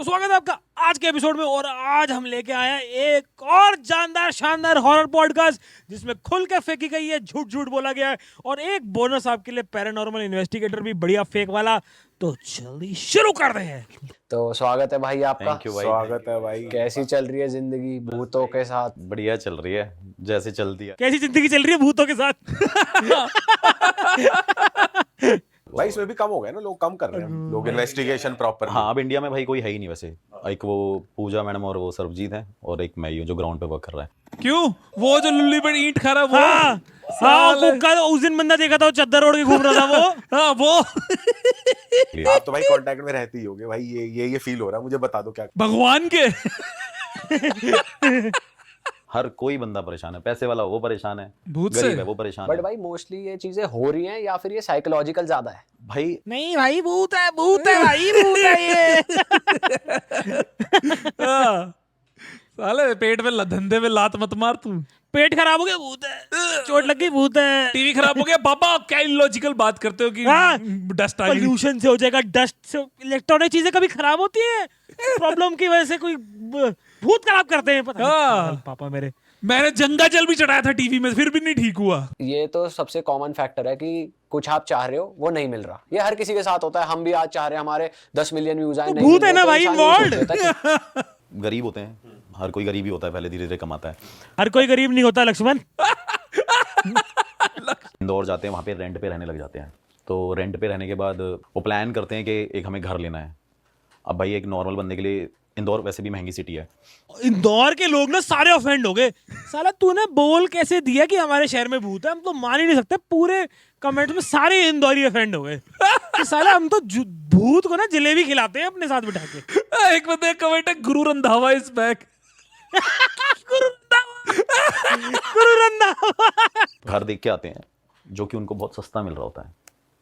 तो स्वागत है आपका आज के एपिसोड में। और आज हम लेके आए हैं एक और जानदार शानदार हॉरर पॉडकास्ट जिसमें खुल के फेंकी गई है, झूठ झूठ बोला गया है और एक बोनस आपके लिए पैरानॉर्मल इन्वेस्टिगेटर भी बढ़िया फेक वाला। तो जल्दी शुरू कर रहे हैं। तो स्वागत है भाई आपका। थैंक यू भाई। स्वागत है भाई। कैसी चल रही है जिंदगी भूतों के साथ? बढ़िया चल रही है, जैसे चलती है। कैसी जिंदगी चल रही है भूतों के साथ? भाई इसमें भी कम हो गया ना, लोग कम कर रहे हैं, लोग इन्वेस्टिगेशन प्रॉपर। हाँ, अब इंडिया में भाई कोई है ही नहीं वैसे। एक वो पूजा मैडम और वो सरबजीत है और एक मैं ही हूँ जो ग्राउंड पे वर्क कर रहा है। क्यों? वो जो लुल्ली पर ईंट खा रहा वो? हाँ, कुक्का उस दिन बंदा देखा था वो चद्दर ओढ़ के घूम रहा था वो। हाँ वो आप तो भाई कांटेक्ट में रहते ही होगे भाई। ये फील हो रहा है मुझे, बता दो क्या। भगवान के हर कोई बंदा परेशान है, पैसे वाला वो परेशान है, भूत से गरीब है वो परेशान बट है। भाई मोस्टली ये चीजें हो रही हैं या फिर ये साइकोलॉजिकल ज्यादा है? भाई नहीं भाई, भूत है भाई, भूत है ये। हाँ। साले पेट में धंधे में लात मत मार तू। पेट खराब हो गया, भूत है। चोट लग गई, भूत है। टीवी खराब हो गया, बाबा क्या इलॉजिकल बात करते हो कि हाँ। डस्ट आ गई। पोल्यूशन से हो जाएगा, डस्ट से। इलेक्ट्रॉनिक चीजें कभी खराब होती है प्रॉब्लम की वजह से, कोई भूत खराब करते हैं। पता हाँ। नहीं पापा मेरे। मैंने गंगा जल भी चढ़ाया था टीवी में, फिर भी नहीं ठीक हुआ। ये तो सबसे कॉमन फैक्टर है कि कुछ आप चाह रहे हो वो नहीं मिल रहा। ये हर किसी के साथ होता है। हम भी आज चाह रहे हैं हमारे 10 मिलियन व्यूज आए, नहीं भूत मिल है रहे, ना तो भाई इंसान यही involved। सोच लेता है कि गरीब होते हैं, हर कोई गरीब ही होता है, पहले धीरे धीरे कमाता है। हर कोई गरीब नहीं होता लक्ष्मण। इंदौर जाते हैं, वहाँ पे रेंट पे रहने लग जाते हैं। तो रेंट पे रहने के बाद वो प्लान करते हैं कि एक हमें घर लेना है। अब भाई एक नॉर्मल बंदे के लिए इंदौर वैसे भी महंगी सिटी है। इंदौर के लोग ना सारे ऑफेंड हो गए। साला तूने बोल कैसे दिया कि हमारे शहर में भूत है? हम तो मान ही नहीं सकते। पूरे कमेंट में सारे इंदौरी ऑफेंड हो गए कि साला हम तो भूत को ना जलेबी खिलाते हैं अपने साथ बिठा के। एक बंदे कमेंट है, गुरु रंधावा इज बैक। गुरु रंधावा। घर देख के आते हैं जो कि उनको बहुत सस्ता मिल रहा होता है।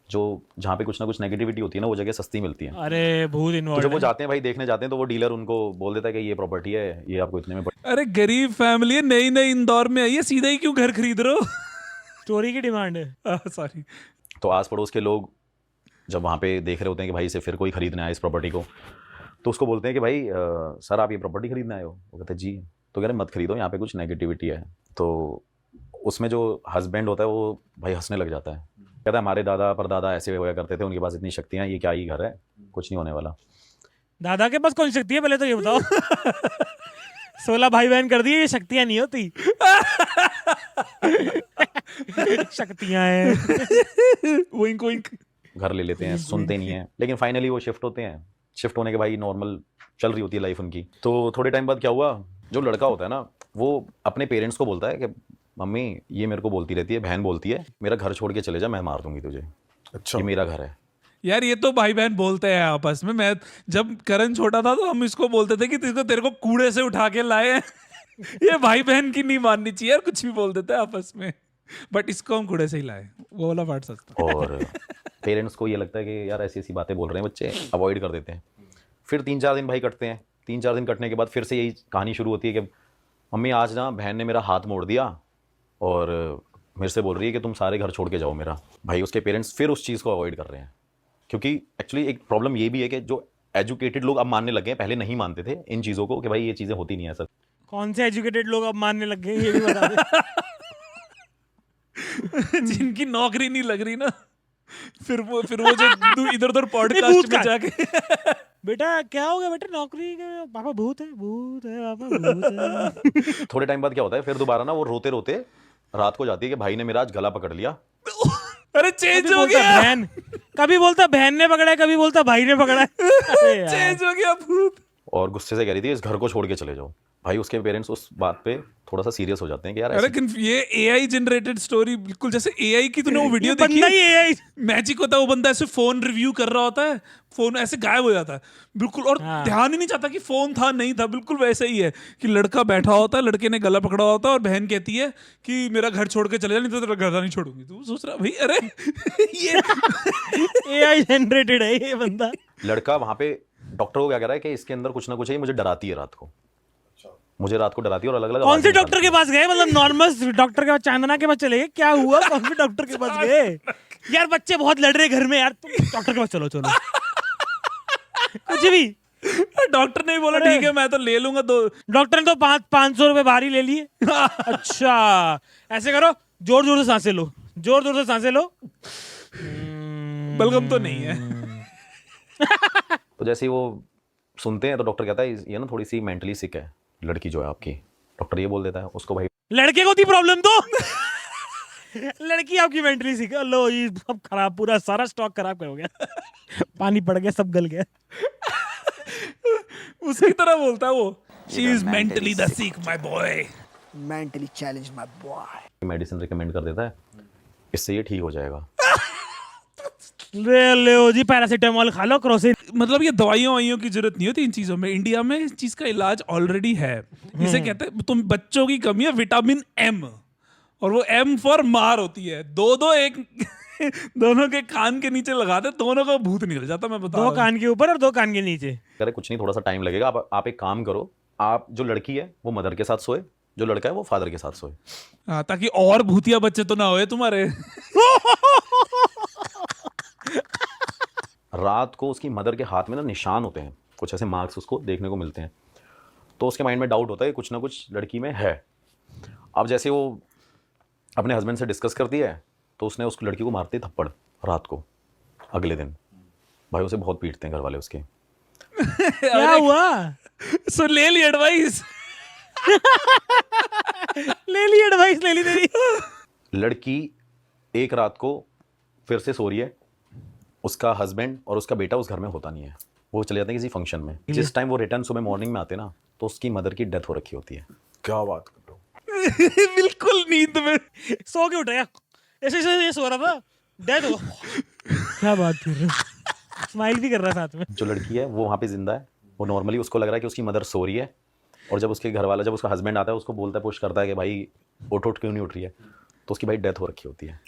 जो जहाँ पे कुछ ना कुछ नेगेटिविटी होती है ना, वो जगह सस्ती मिलती है। अरे भूत तो इन्वॉल्व जब वो जाते हैं भाई, देखने जाते हैं, तो वो डीलर उनको बोल देता है कि ये प्रॉपर्टी है, ये आपको इतने में अरे गरीब फैमिली है, नई नई इंदौर में आई है, सीधा ही क्यों घर खरीद रहे हो? स्टोरी की डिमांड है। सॉरी। तो आस पड़ोस के लोग जब वहाँ पे देख रहे होते हैं कि भाई इसे फिर कोई खरीदना है इस प्रॉपर्टी को, तो उसको बोलते हैं कि भाई सर आप ये प्रॉपर्टी खरीदना आए हो? वो कहते हैं जी। तो कह रहे मत खरीदो, यहाँ पे कुछ नेगेटिविटी है। तो उसमें जो हस्बैंड होता है वो भाई हंसने लग जाता है, कहता है हमारे दादा परदादा ऐसे होया करते थे, उनके पास इतनी शक्तियाँ, ये क्या ही घर है, कुछ नहीं होने वाला। दादा के पास कौन सी शक्ति है पहले तो ये बताओ। 16 भाई बहन कर दिए, ये शक्तियां नहीं होती। शक्तियां हैं। विंक विंक। घर ले लेते हैं, सुनते नहीं हैं, लेकिन फाइनली वो शिफ्ट होते हैं। शिफ्ट होने के भाई नॉर्मल चल रही होती है लाइफ उनकी। तो थोड़े टाइम बाद क्या हुआ, जो लड़का होता है ना, वो अपने पेरेंट्स को बोलता है कि मम्मी ये मेरे को बोलती रहती है, बहन बोलती है मेरा घर छोड़ के चले जा, मैं मार दूंगी तुझे, अच्छा ये मेरा घर है। यार ये तो भाई बहन बोलते हैं आपस में। मैं जब करण छोटा था तो हम इसको बोलते थे कि तेरे को कूड़े से उठा के लाए हैं। ये भाई बहन की नहीं माननी चाहिए यार, कुछ भी बोल देते हैं आपस में। बट इसको हम कूड़े से ही लाए, वो वाला पार्ट सच था। और पेरेंट्स को ये लगता है कि यार ऐसी ऐसी बातें बोल रहे हैं बच्चे, अवॉइड कर देते हैं। फिर 3-4 दिन भाई कटते हैं। 3-4 दिन कटने के बाद फिर से यही कहानी शुरू होती है कि मम्मी आज ना बहन ने मेरा हाथ मोड़ दिया और मेरे से बोल रही है कि तुम सारे घर छोड़ के जाओ मेरा। भाई उसके पेरेंट्स फिर उस चीज़ को अवॉइड कर रहे हैं, क्योंकि एक्चुअली एक प्रॉब्लम ये भी है कि जो एजुकेटेड लोग अब मानने लगे हैं, पहले नहीं मानते थे इन चीज़ों को कि भाई ये चीज़ें होती नहीं है सर। कौन से एजुकेटेड लोग अब मानने लग गए ये भी बता दे। जिनकी नौकरी नहीं लग रही ना, फिर वो जो इधर उधर पॉडकास्ट में जाके बेटा क्या हो गया बेटा, नौकरी के पापा भूत है पापा भूत है। थोड़े टाइम बाद क्या होता है, फिर दोबारा ना वो रोते रोते रात को जाती है कि भाई ने मेरा आज गला पकड़ लिया। अरे चेंज कभी हो बोलता गया, बहन, कभी बोलता बहन ने पकड़ा है, कभी बोलता भाई ने पकड़ा है। अरे यार। चेंज हो गया भूत। और गुस्से से कह रही थी इस घर को छोड़ के चले जाओ। भाई उसके पेरेंट्स उस बात पे थोड़ा सा सीरियस हो जाते हैं कि यार अरे ऐसे- ये एआई जनरेटेड स्टोरी, बिल्कुल जैसे एआई की। तूने वो वीडियो ये बंदा ही देखी? AI। मैजिक होता है, वो बंदा ऐसे फोन रिव्यू कर रहा होता है, फोन ऐसे गायब हो जाता है बिल्कुल, और हाँ। ध्यान ही नहीं चाहता कि फोन था नहीं था। बिल्कुल वैसे ही है कि लड़का बैठा होता है, लड़के ने गला पकड़ा होता है और बहन कहती है कि मेरा घर छोड़ के चले जा, नहीं तो तेरा घर नहीं छोड़ूंगी। तू सोच रहा भाई, अरे ये AI जनरेटेड है ये बंदा। लड़का वहां पे डॉक्टर को क्या कह रहा है कि इसके अंदर कुछ ना कुछ है, ये मुझे डराती है रात को, मुझे रात को डराती है और अलग अलग कौन से डॉक्टर के पास गए? मतलब नॉर्मल डॉक्टर के पास, चांदना के पास चले गए? क्या हुआ? कौन से डॉक्टर के पास गए? यार बच्चे बहुत लड़ रहे घर में यार, तुम डॉक्टर के पास चलो। कुछ भी डॉक्टर ने भी बोला ठीक है मैं तो ले लूंगा दो। डॉक्टर ने तो 500 रुपए भारी ले लिए। अच्छा ऐसे करो, जोर जोर से सांसें लो, जोर जोर से सांसें लो। बलगम तो नहीं है। तो जैसे ही वो सुनते हैं तो डॉक्टर कहता है ये ना थोड़ी सी मेंटली सिक है लड़की जो है आपकी। डॉक्टर ये बोल देता है उसको, भाई लड़के को थी प्रॉब्लम तो लड़की आपकी मेंटली सिक है। लो ये सब खराब, पूरा सारा स्टॉक खराब हो गया। पानी पड़ गया, सब गल गया। उसी तरह बोलता है वो, she is mentally the sick my boy. mentally challenged my boy. Medicine recommend कर देता है, इससे ये ठीक हो जाएगा। ले लो जी पैरासीटामोल खा लो, क्रोसिन। मतलब ये दवाइयों वाइयों की जरूरत नहीं होती इन चीजों में। इंडिया में इस चीज का इलाज ऑलरेडी है। इसे कहते हैं तुम बच्चों की कमी है विटामिन एम, और वो एम फॉर मार होती है। दो एक दोनों के कान के नीचे लगा दे, दोनों का भूत निकल जाता। मैं बता दो रहा हूं। कान के ऊपर और दो कान के नीचे। कह रहे कुछ नहीं, थोड़ा सा टाइम लगेगा। आप एक काम करो, आप जो लड़की है वो मदर के साथ सोए, जो लड़का है वो फादर के साथ सोए। हाँ, ताकि और भूतिया बच्चे तो ना होए तुम्हारे। रात को उसकी मदर के हाथ में ना निशान होते हैं, कुछ ऐसे मार्क्स उसको देखने को मिलते हैं। तो उसके माइंड में डाउट होता है कि कुछ ना कुछ लड़की में है। अब जैसे वो अपने हस्बैंड से डिस्कस करती है तो उसने उस लड़की को मारते थप्पड़ रात को। अगले दिन भाई उसे बहुत पीटते हैं घर वाले उसके। क्या हुआ? सो ले ली एडवाइस। ले ली एडवाइस, ले ली तेरी। लड़की एक रात को फिर से सो रही है, उसका हस्बैंड और उसका बेटा उस घर में होता नहीं है, वो चले जाते हैं किसी फंक्शन में। जिस टाइम वो रिटर्न सुबह मॉर्निंग में आते ना तो उसकी मदर की डेथ हो रखी होती है। क्या बात कर रहे हो? बिल्कुल नींद में सो के उठाया, ऐसे ऐसे ये सो रहा था, डेथ हो। क्या बात कर रहे हो? स्माइल भी कर रहा है साथ में। जो लड़की है वो वहाँ पे जिंदा है, वो नॉर्मली उसको लग रहा है कि उसकी मदर सो रही है, और जब उसके घर वाला, जब उसका हस्बैंड आता है उसको बोलता है, पुश करता है कि भाई उठ क्यों नहीं उठ रही है, तो उसकी भाई डेथ हो रखी होती है।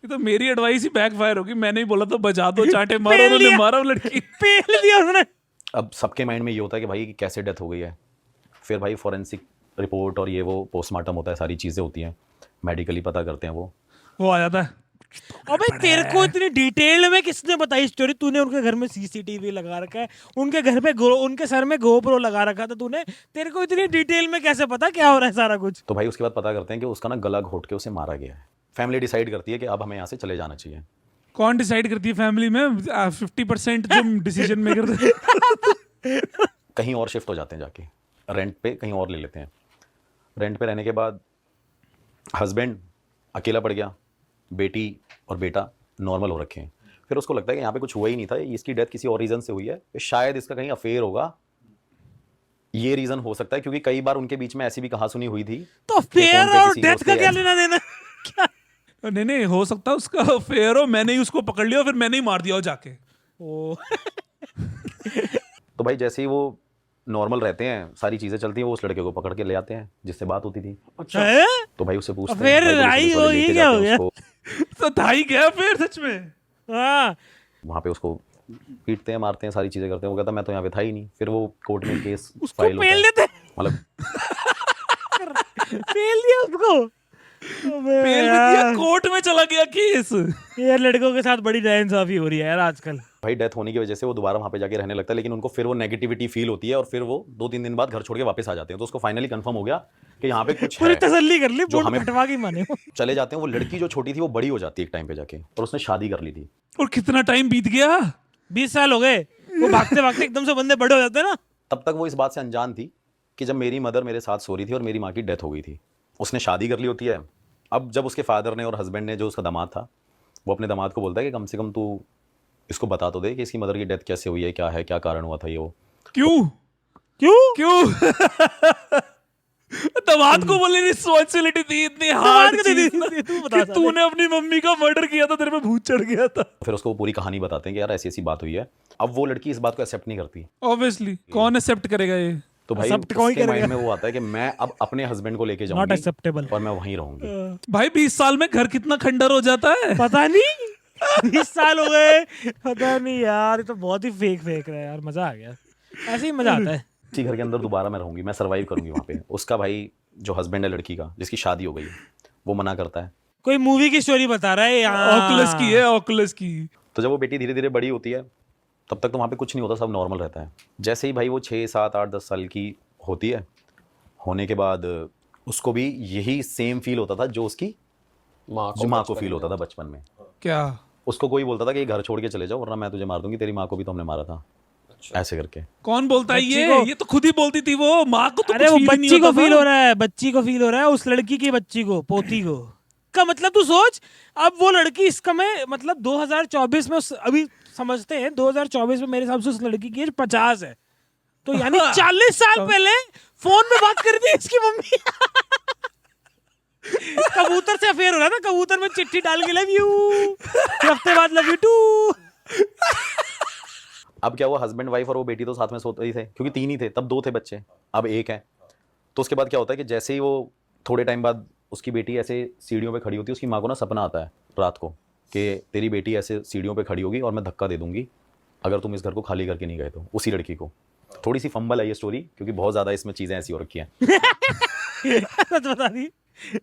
ये तो मेरी एडवाइस ही बैकफायर होगी। मैंने ही बोला तो बजा दो, चांटे मारो, उन्होंने मारा वो लड़की। पेल दिया उसने। अब सबके माइंड में ये होता है कि भाई कैसे डेथ हो गई है। फिर भाई फॉरेंसिक रिपोर्ट और ये वो पोस्टमार्टम होता है, सारी चीज़ें होती हैं, मेडिकली पता करते हैं वो आ जाता है। अबे तेरे को इतनी डिटेल में किसने बताई स्टोरी? तूने उनके घर में सीसीटीवी लगा रखा है, उनके घर पे उनके सर में गोप्रो लगा रखा था तूने, तेरे को इतनी डिटेल में कैसे पता क्या हो रहा है सारा कुछ? तो भाई उसके बाद पता करते हैं कि उसका ना गला घोट के उसे मारा गया है। फैमिली डिसाइड करती है कि अब हमें यहाँ से चले जाना चाहिए। कौन डिसाइड करती है फैमिली में? 50% जो डिसीजन मेकर थे। कहीं और शिफ्ट हो जाते हैं, जाके रेंट पे कहीं और ले लेते हैं। रेंट पे रहने के बाद हस्बैंड अकेला पड़ गया, बेटी और बेटा नॉर्मल हो रखे हैं। फिर उसको लगता है कि यहाँ पे कुछ हुआ ही नहीं था, इसकी डेथ किसी और रीज़न से हुई है, शायद इसका कहीं अफेयर होगा, ये रीज़न हो सकता है। क्योंकि कई बार उनके बीच में ऐसी भी कहासुनी हुई थी। तो फेयर और डेथ का क्या लेना देना? क्या? नहीं हो सकता उसका फेयर हो, मैंने ही उसको पकड़ लिया, फिर मैंने ही मार दिया हो जाके। ओ तो भाई जैसे ही वो नॉर्मल रहते हैं, सारी चीज़ें चलती हैं, वो उस लड़के को पकड़ के ले आते हैं जिससे बात होती थी। है? तो भाई उससे पूछते अफेयर हैं, भाई आई पुलिस हो, वाले ये लेके क्या जाते हो हैं गया? उसको। तो था ही क्या फिर सच में? हाँ वहाँ पे उसको पीटते हैं, मारते हैं, सारी चीज़ें करते हैं। वो कहता मैं तो यहाँ पे था ही नहीं। फिर वो कोर्ट में केस उसको फाइल पेल होता देते, है, मतलब पेल दिया उसको। अबे पेल भी यार, दिया, कोर्ट में चला गया केस। यार लड़कों के साथ बड़ी नाइंसाफी हो रही है यार आजकल। भाई डेथ होने की वजह से वो दोबारा वहाँ पे जाके रहने लगता है, लेकिन उनको फिर वो नेगेटिविटी फील होती है और फिर वो 2-3 दिन बाद घर छोड़ के वापस आ जाते हैं। तो उसको फाइनली कंफर्म हो गया कि यहाँ पे कुछ पूरी है। तसल्ली कर ली, जो बोल हमें- फटवा के माने। चले जाते हैं। वो लड़की जो छोटी थी वो बड़ी हो जाती है एक टाइम पे जाके, और उसने शादी कर ली थी। और कितना टाइम बीत गया? 20 साल हो गए। वो भागते भागते एकदम से बंदे बड़े हो जाते हैं ना। तब तक वो इस बात से अनजान थी कि जब मेरी मदर मेरे साथ सो रही थी और मेरी माँ की डेथ हो गई थी, उसने शादी कर ली होती है। अब जब उसके फादर ने और हस्बैंड ने, जो उसका दामाद था, वो अपने दामाद को बोलता है कि कम से कम तू इसको बता तो दे कि इसकी मदर की डेथ कैसे हुई है, क्या है, क्या कारण हुआ था ये वो। क्यों क्यों? दामाद को बोले रिस्पॉन्सिबिलिटी थी इतनी दामाद हार्ड को दे दी, चीज ना, तू बता कि साले। तूने अपनी मम्मी का मर्डर किया था, तेरे पे भूत चढ़ गया था। फिर उसको वो पूरी कहानी बताते हैं कि यार ऐसी ऐसी बात हुई है। अब वो लड़की इस बात को एक्सेप्ट नहीं करती। ऑब्वियसली कौन एक्सेप्ट करेगा ये? तो भाई Accept कौन उसके करेगा? माइंड में वो आता है कि मैं अब अपने हस्बैंड को लेके नॉट जाऊंगी एक्सेप्टेबल। और मैं वहीं रहूंगी। भाई 20 साल में घर कितना खंडर हो जाता है। पता नहीं 20 साल हो गए, पता नहीं यार। ये तो बहुत ही फेक रहा है यार। मजा आ गया, ऐसे ही मजा आता है। इसी घर के अंदर दोबारा मैं रहूंगी, मैं सर्वाइव करूंगी वहाँ पे। उसका भाई जो हस्बैंड है लड़की का, जिसकी शादी हो गई है, वो मना करता है। कोई मूवी की स्टोरी बता रहा है यहाँ। ऑकुलस की है, ऑकुलस की। तो जब वो बेटी धीरे धीरे बड़ी होती है तब तक तो वहाँ पे कुछ नहीं होता, सब नॉर्मल रहता है। जैसे ही भाई वो 6, 7, 8, 10 साल की होती है, होने के बाद उसको भी यही सेम फील होता था जो उसकी माँ जो माँ को बचपन फील में होता था बचपन में। क्या? उसको कोई बोलता था कि घर छोड़ के चले जाओ वरना मैं तुझे मार दूंगी, तेरी माँ को भी तो हमने मारा था, ऐसे करके। कौन बोलता है बच्ची ये? को- ये तो खुद ही बोलती थी वो, माँ को तो अरे कुछ वो feel ही नहीं बच्ची को होता फील था। हो रहा है, बच्ची को फील हो रहा है, उस लड़की की बच्ची को, पोती को का मतलब तू सोच, अब वो लड़की इसका में मतलब 2024 में अभी समझते हैं 2024 में मेरे हिसाब से उस लड़की की एज 50 है, तो यानी 40 साल पहले फोन में बात कर दी इसकी मम्मी। कबूतर से अफेयर हो रहा था, कबूतर में चिट्ठी डाल के लव यू, हफ्ते बाद लव यू टू। अब क्या हुआ, हस्बैंड वाइफ और वो बेटी तो साथ में सोते ही थे, क्योंकि 3 ही थे तब, 2 थे बच्चे, अब 1 है। तो उसके बाद क्या होता है कि जैसे ही वो थोड़े टाइम बाद उसकी बेटी ऐसे सीढ़ियों पे खड़ी होती है, उसकी माँ को ना सपना आता है रात को कि तेरी बेटी ऐसे सीढ़ियों पे खड़ी होगी और मैं धक्का दे दूंगी अगर तुम इस घर को खाली करके नहीं गए तो। उसी लड़की को थोड़ी सी फंबल है ये स्टोरी, क्योंकि बहुत ज़्यादा इसमें चीज़ें ऐसी हो रखी हैं। सच बता दी,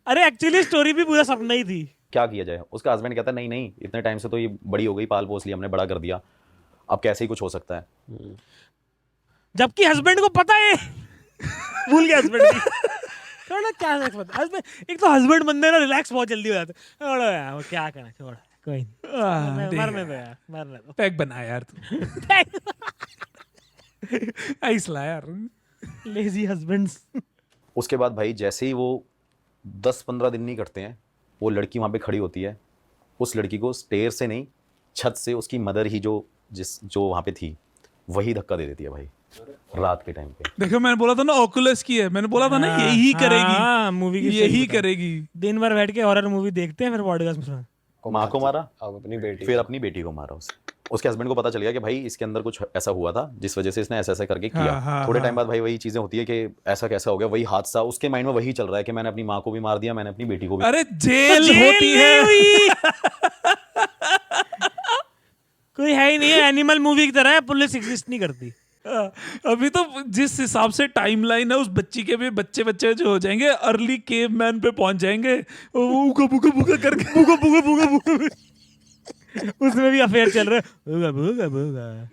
अरे एक्चुअली स्टोरी भी पूरा सपना ही थी। क्या किया जाए, उसका हस्बैंड कहता है नहीं नहीं, इतने टाइम से तो ये बड़ी हो गई, पाल पोस लिया हमने, बड़ा कर दिया, अब कैसे ही कुछ हो सकता है। जबकि हस्बैंड को पता है, भूल गया हस्बैंड भी। थोड़ा क्या हस्बैंड, एक तो हस्बैंड बंदे ना रिलैक्स बहुत जल्दी हो जाते हैं। छोड़ो यार, वो क्या करना, छोड़, कोई नहीं, मरने दो यार, मरने दो। पैक बना यार तू। ऐस ला यार। Lazy husbands. उसके बाद भाई जैसे ही वो 10-15 दिन नहीं कटते हैं, वो लड़की वहाँ पे खड़ी होती है, उस लड़की को स्टेयर से नहीं, छत से उसकी मदर ही जो वहाँ पे थी वही धक्का दे देती है भाई, रात के टाइम पे। देखो मैंने बोला था ना ओकुलस की है, मैंने बोला था ना यही हाँ, मूवी करेगी, की यही story बता। करेगी। दिन भर बैठ के हॉरर मूवी देखते हैं, फिर पॉडकास्ट में माँ को मारा, अब अपनी बेटी फिर अपनी बेटी को मारा। उसके हस्बैंड को पता चल गया कि भाई इसके अंदर कुछ ऐसा हुआ था जिस वजह से इसने ऐसा ऐसा करके किया। हाँ, थोड़े हाँ। टाइम बाद भाई वही चीजें होती है कि ऐसा कैसा हो गया, वही हादसा, उसके माइंड में वही चल रहा है कि मैंने अपनी माँ को भी मार दिया, मैंने अपनी बेटी को भी। अरे जेल होती नहीं है। हुई। कोई है ही नहीं है, एनिमल मूवी की तरह है, पुलिस एग्जिस्ट नहीं करती। अभी तो जिस हिसाब से टाइमलाइन है, उस बच्ची के भी बच्चे जो हो जाएंगे, अर्ली केवमैन पे पहुंच जाएंगे, वो उगा बुगा बुगा करके बुगा बुगा बुगा बुगा। उसमें भी अफेयर चल रहा है, बुगा बुगा बुगा।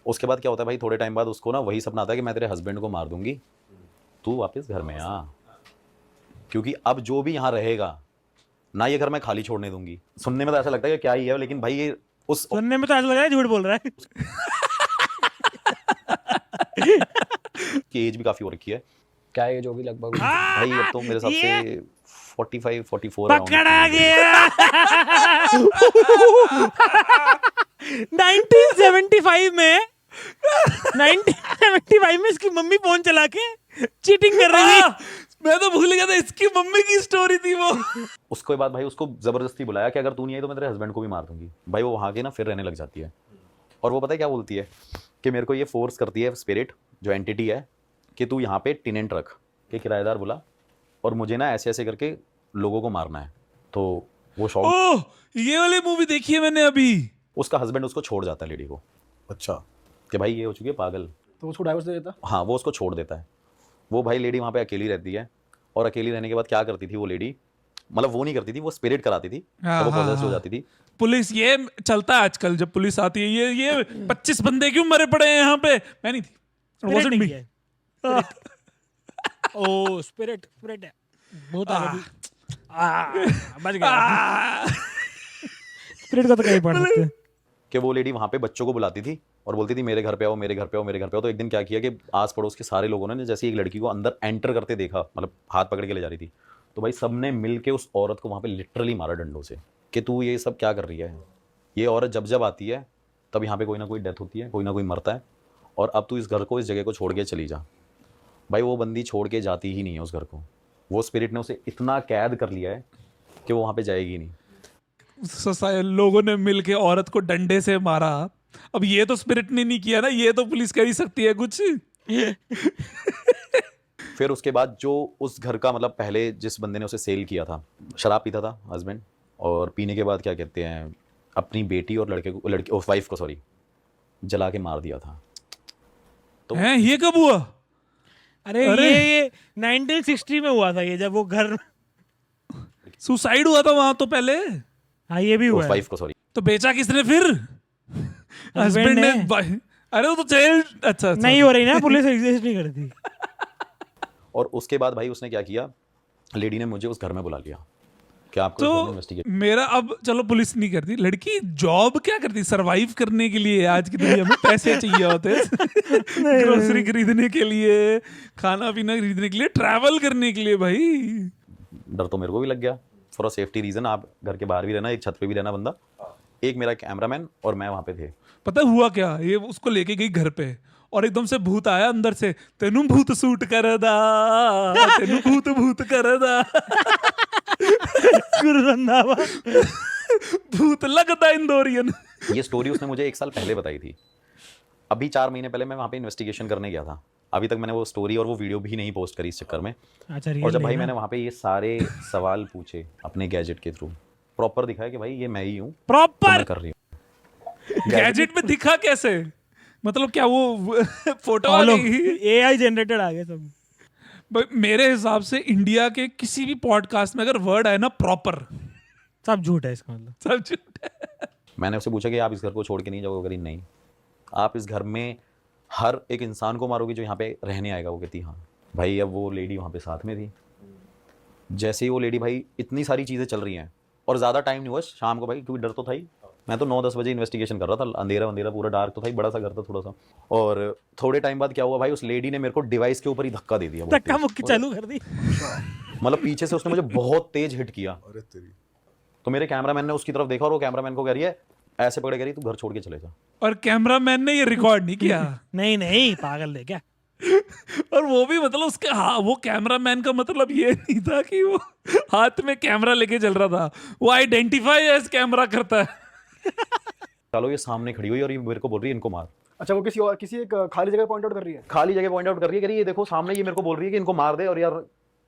उसके बाद क्या होता है भाई, थोड़े टाइम बाद उसको ना वही सपना आता है कि मैं तेरे हस्बैंड को मार दूंगी, तू वापस घर में आ, क्योंकि अब जो भी यहाँ रहेगा ना, ये घर मैं खाली छोड़ने दूंगी। सुनने में तो ऐसा लगता है कि क्या ही है, लेकिन भाई ये उस सुनने में तो ऐसा लग रहा है झूठ बोल रहा है। की एज भी काफी हो रखी है क्या एज होगी लगभग? भाई, अब तो मेरे हिसाब ये- से 45-44 पकड़ा गया। 1975 में इसकी मम्मी फोन चला के चीटिंग कर रही थी। मैं तो भूल गया था इसकी मम्मी की स्टोरी थी वो। उसके बाद भाई उसको जबरदस्ती बुलाया कि अगर तू नहीं आई तो मैं तेरे हस्बैंड को भी मार दूंगी। भाई वो वहां के ना फिर रहने लग जाती है, और वो पता है क्या बोलती है कि मेरे को ये फोर्स करती है स्पिरिट, जो एंटिटी है, कि तू यहाँ पे टेनेंट रख, कि किराएदार बुला, और मुझे ना ऐसे ऐसे करके लोगों को मारना है। तो वो शौक, ओह, ये वाली मूवी देखी है मैंने अभी। उसका हस्बैंड उसको छोड़ जाता है लेडी को, अच्छा, कि भाई ये हो चुकी है पागल। तो उसको डाइवोर्स दे देता? हाँ, वो उसको छोड़ देता है। वो भाई लेडी वहाँ पे अकेली रहती है, और अकेली रहने के बाद क्या करती थी वो लेडी, मतलब वो नहीं करती थी, वो स्पिरिट कराती थी, हाँ, तो वो हाँ, possessed हो हाँ। जाती थी। पुलिस, ये चलता है आजकल, जब पुलिस आती है, ये 25 बंदे क्यों मरे पड़े हैं यहाँ पे। मैं नहीं थी, It wasn't me. O spirit है बहुत आगे भी। बच गया। स्पिरिट का तो कहीं पढ़ सकते हैं। कि वो लेडी वहाँ पे बच्चों को बुलाती थी और बोलती थी मेरे घर पे आओ, मेरे घर पे आओ, मेरे घर पे आओ। तो एक दिन क्या किया कि आस पड़ोस के सारे लोगों ने जैसे एक लड़की को अंदर एंटर करते देखा, मतलब हाथ पकड़ के ले जा रही थी, तो भाई सबने मिल के उस औरत को वहाँ पे लिटरली मारा डंडों से, कि तू ये सब क्या कर रही है। ये औरत जब जब आती है तब यहाँ पे कोई ना कोई डेथ होती है, कोई ना कोई मरता है, और अब तू इस घर को, इस जगह को छोड़ के चली जा। भाई वो बंदी छोड़ के जाती ही नहीं है उस घर को, वो स्पिरिट ने उसे इतना कैद कर लिया है कि वो वहाँ पे जाएगी नहीं। लोगों ने मिलके औरत को डंडे से मारा। अब ये तो स्पिरिट ने नहीं किया ना, ये तो पुलिस कर ही सकती है कुछ। फिर उसके बाद जो उस घर का, मतलब पहले जिस बंदे ने उसे सेल किया था, शराब पीता था हस्बैंड, और पीने के बाद क्या कहते हैं, अपनी बेटी और लड़की वाइफ को सॉरी जला के मार दिया था। तो हैं, ये कब हुआ? अरे ये 1960 में हुआ था, ये जब वो घर, सुसाइड हुआ था वहां तो पहले। हाँ ये भी हुआ है। वाइफ को सॉरी, तो बेचा किसने फिर? हस्बैंड ने है। अरे वो तो जेल अच्छा नहीं हो रही ना, पुलिस एग्जिस्ट नहीं करती। और उसके बाद भाई उसने क्या किया, लेडी ने मुझे उस घर में बुला लिया कि आपको इस घर में तो इन्वेस्टिगेट। मेरा अब चलो पुलिस नहीं करती, लड़की जॉब क्या करती, सरवाइव करने के लिए आज की दुनिया में पैसे चाहिए होते हैं ग्रोसरी खरीदने के लिए, खाना पीना खरीदने के लिए, ट्रैवल करने के लिए भाई। डर तो मेरे को भी लग गया, फॉर अ सेफ्टी रीजन। आप घर के बाहर भी रहना, एक छत पे भी रहना बंदा। एक मेरा कैमरामैन और मैं वहां पे थे। पता हुआ क्या, ये उसको लेके गई घर पे और एकदम से भूत आया अंदर से, तेनू भूत सूट करदा, तेनू भूत भूत करदा। गुरु रंधावा। भूत लगता इंदौरियन। ये स्टोरी उसने मुझे 1 साल पहले बताई थी। अभी 4 महीने पहले मैं वहाँ पे इन्वेस्टिगेशन करने गया था। अभी तक मैंने वो स्टोरी और वो वीडियो भी नहीं पोस्ट करी इस चक्कर में। अच्छा, और जब भाई मैंने वहाँ पे ये सारे सवाल पूछे अपने गैजेट के थ्रू, प्रॉपर दिखाया कि भाई ये मैं ही हूँ, तो प्रॉपर मैं कर रही हूँ। गैजेट में दिखा कैसे, मतलब क्या वो फोटो आ गई? एआई जनरेटेड आ गए सब। भाई, मेरे हिसाब से इंडिया के किसी भी पॉडकास्ट में अगर वर्ड आए ना प्रॉपर, सब झूठ है इसका मतलब। सब झूठ है। मैंने उससे पूछा कि आप इस घर को छोड़ के नहीं जाओगे? करी नहीं, आप इस घर में हर एक इंसान को मारोगे जो यहाँ पे रहने आएगा। वो कहती हाँ। भाई अब वो लेडी वहाँ पे साथ में थी। जैसे ही वो लेडी, भाई इतनी सारी चीज़ें चल रही हैं और ज़्यादा टाइम नहीं हुआ शाम को भाई, क्योंकि डर तो था ही। मैं तो 9-10 बजे इन्वेस्टिगेशन कर रहा था, अंधेरा अंधेरा पूरा डार्क तो था ही, बड़ा सा घर था थोड़ा सा। और थोड़े टाइम बाद क्या हुआ भाई, उस लेडी ने मेरे को डिवाइस के ऊपर ही धक्का दे दिया। बहुत धक्का तेज। मुक्की चालू कर दी। मतलब पीछे से उसने मुझे बहुत तेज हिट किया। अरे तेरी। तो मेरे कैमरामैन ने उसकी तरफ देखा और वो कैमरामैन को कह रही है, ऐसे पकड़े कह रही, तू घर छोड़ के चले जा। और कैमरामैन ने ये रिकॉर्ड नहीं किया। नहीं पागल है क्या? और वो भी मतलब उसके वो कैमरामैन का मतलब ये नहीं था कि वो हाथ में कैमरा लेके चल रहा था, वो आइडेंटिफाई एज कैमरा करता है। चलो ये सामने खड़ी हुई और ये मेरे को बोल रही है इनको मार। अच्छा, वो किसी एक खाली जगह पॉइंट आउट कर रही है। खाली जगह पॉइंट आउट कर रही है, कह रही है ये देखो सामने, ये मेरे को बोल रही है कि इनको मार दे और यार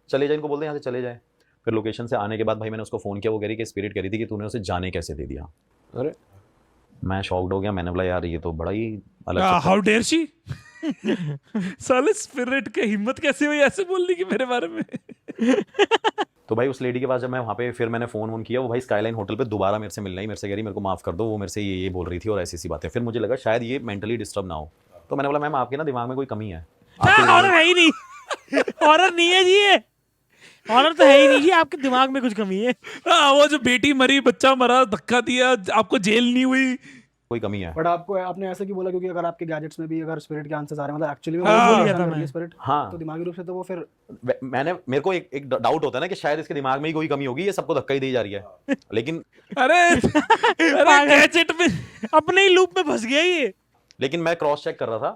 चले जाए, इनको बोल दे यहाँ से चले जाए। फिर लोकेशन से आने के बाद भाई मैंने उसको फ़ोन किया, वो कह रही कि स्पिरिट कह रही थी कि तूने उसे जाने कैसे दे दिया। अरे मैं शॉक्ड हो गया, मैंने बोला यार ये तो बड़ा ही अलग हाउ डेयर शी। साले स्पिरिट के हिम्मत कैसे हुई ऐसे बोलने की मेरे बारे में। तो भाई उस लेडी के पास जब मैं वहाँ पे फिर मैंने फ़ोन किया, वो भाई स्काईलाइन होटल पे दोबारा मेरे से मिलना ही, मेरे से कह रही मेरे को माफ़ कर दो, वो मेरे से ये बोल रही थी और ऐसी बातें। फिर मुझे लगा शायद ये मेंटली डिस्टर्ब ना हो, तो मैंने बोला मैम आपके ना दिमाग में कोई कमी है। हॉरर है ही नहीं। हॉरर नहीं है जी, ये हॉरर तो है ही नहीं जी, आपके दिमाग में कुछ कमी है। वो जो बेटी मरी, बच्चा मरा, धक्का दिया, आपको जेल नहीं हुई, कोई कमी है। बट आपने ऐसे क्यों बोला, क्योंकि अगर आपके गैजेट्स में भी अगर स्पिरिट के आंसर्स आ रहे हैं, मतलब एक्चुअली बोल दिया था मैं। स्पिरिट, हाँ। तो दिमागी रूप से तो वो फिर मेरे को एक डाउट होता है ना कि शायद इसके दिमाग में ही कोई कमी होगी, ये सबको धक्का ही दी जा रही है। लेकिन गैजेट में अपने ही लूप में फंस गया ये। लेकिन मैं क्रॉस चेक कर रहा था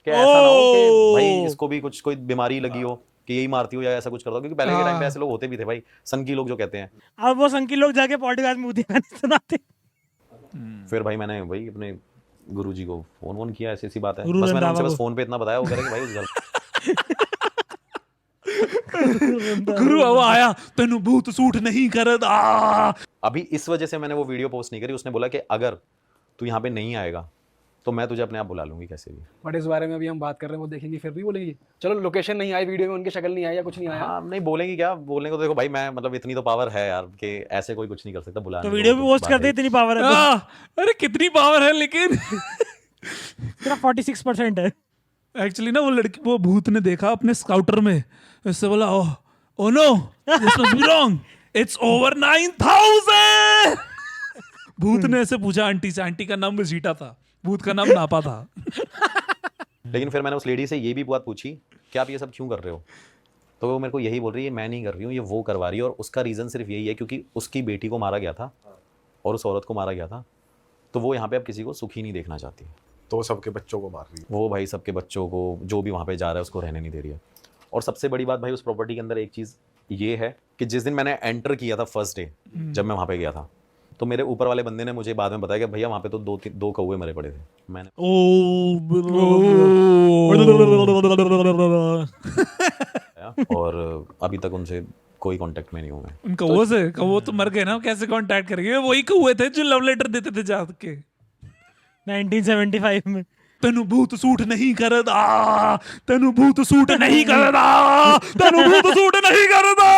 कि ऐसा ना हो कि भाई इसको भी कुछ कोई बीमारी लगी हो कि यही मारती हो या ऐसा कुछ करता हो, क्योंकि पहले के टाइम पे ऐसे लोग होते भी थे भाई, संकी लोग जो कहते हैं। अब वो संकी लोग जाके पॉडकास्ट में उठी गाने सुनाते। फिर भाई मैंने भाई अपने गुरुजी को फोन किया, ऐसी बात है। गुरु बस मैंने रंधावा उनसे बस को। फोन पे इतना बताया, वो कह रहे कि भाई उस घर गुरु अब आया, तेनू भूत सूट नहीं करदा। अभी इस वजह से मैंने वो वीडियो पोस्ट नहीं करी। उसने बोला कि अगर तू यहाँ पे नहीं आएगा तो मैं तुझे अपने आप बुला लूंगी कैसे भी। बट इस बारे में अभी हम बात कर रहे हैं, वो देखेंगे फिर भी बोलेंगी चलो लोकेशन नहीं आई, वीडियो में उनकी शक्ल नहीं आई या कुछ नहीं आया। हाँ नहीं बोलेंगी क्या, बोलने को तो देखो भाई मैं मतलब इतनी तो पावर है यार कि ऐसे कोई कुछ नहीं कर सकता बुलाने तो को, वीडियो भी पोस्ट कर दे, इतनी पावर है तो। अरे कितनी पावर है, लेकिन तेरा 46% है। एक्चुअली ना वो लड़की, वो भूत ने देखा अपने स्काउटर में, इससे बोला oh no this must be wrong, it's over 9000। भूत ने ऐसे पूछा आंटी से, आंटी का नाम बजीटा था, भूत का नाम नापा था। लेकिन फिर मैंने उस लेडी से ये भी बात पूछी कि आप ये सब क्यों कर रहे हो, तो वो मेरे को यही बोल रही है मैं नहीं कर रही हूँ, ये वो करवा रही है। और उसका रीज़न सिर्फ यही है क्योंकि उसकी बेटी को मारा गया था और उस औरत को मारा गया था, तो वो यहाँ पे अब किसी को सुखी नहीं देखना चाहती। तो वो सबके बच्चों को मार रही है। वो भाई सबके बच्चों को जो भी वहाँ पे जा रहा है उसको रहने नहीं दे रही है। और सबसे बड़ी बात भाई उस प्रॉपर्टी के अंदर एक चीज़ ये है कि जिस दिन मैंने एंटर किया था फर्स्ट डे जब मैं वहाँ पे गया था, तो मेरे ऊपर वाले बंदे ने मुझे बाद में बताया कि भैया वहाँ पे तो दो कौवे मरे पड़े थे। मैंने और अभी तक उनसे कोई कांटेक्ट में नहीं हूँ मैं। उनका वो से वो तो मर गए ना, कैसे कांटेक्ट करेंगे? वही कौवे थे जो लव लेटर देते थे जाके 1975 में। तेनू भूत सूट नहीं करदा, तेनू भूत सूट नहीं करदा, तेनू भूत सूट नहीं करदा।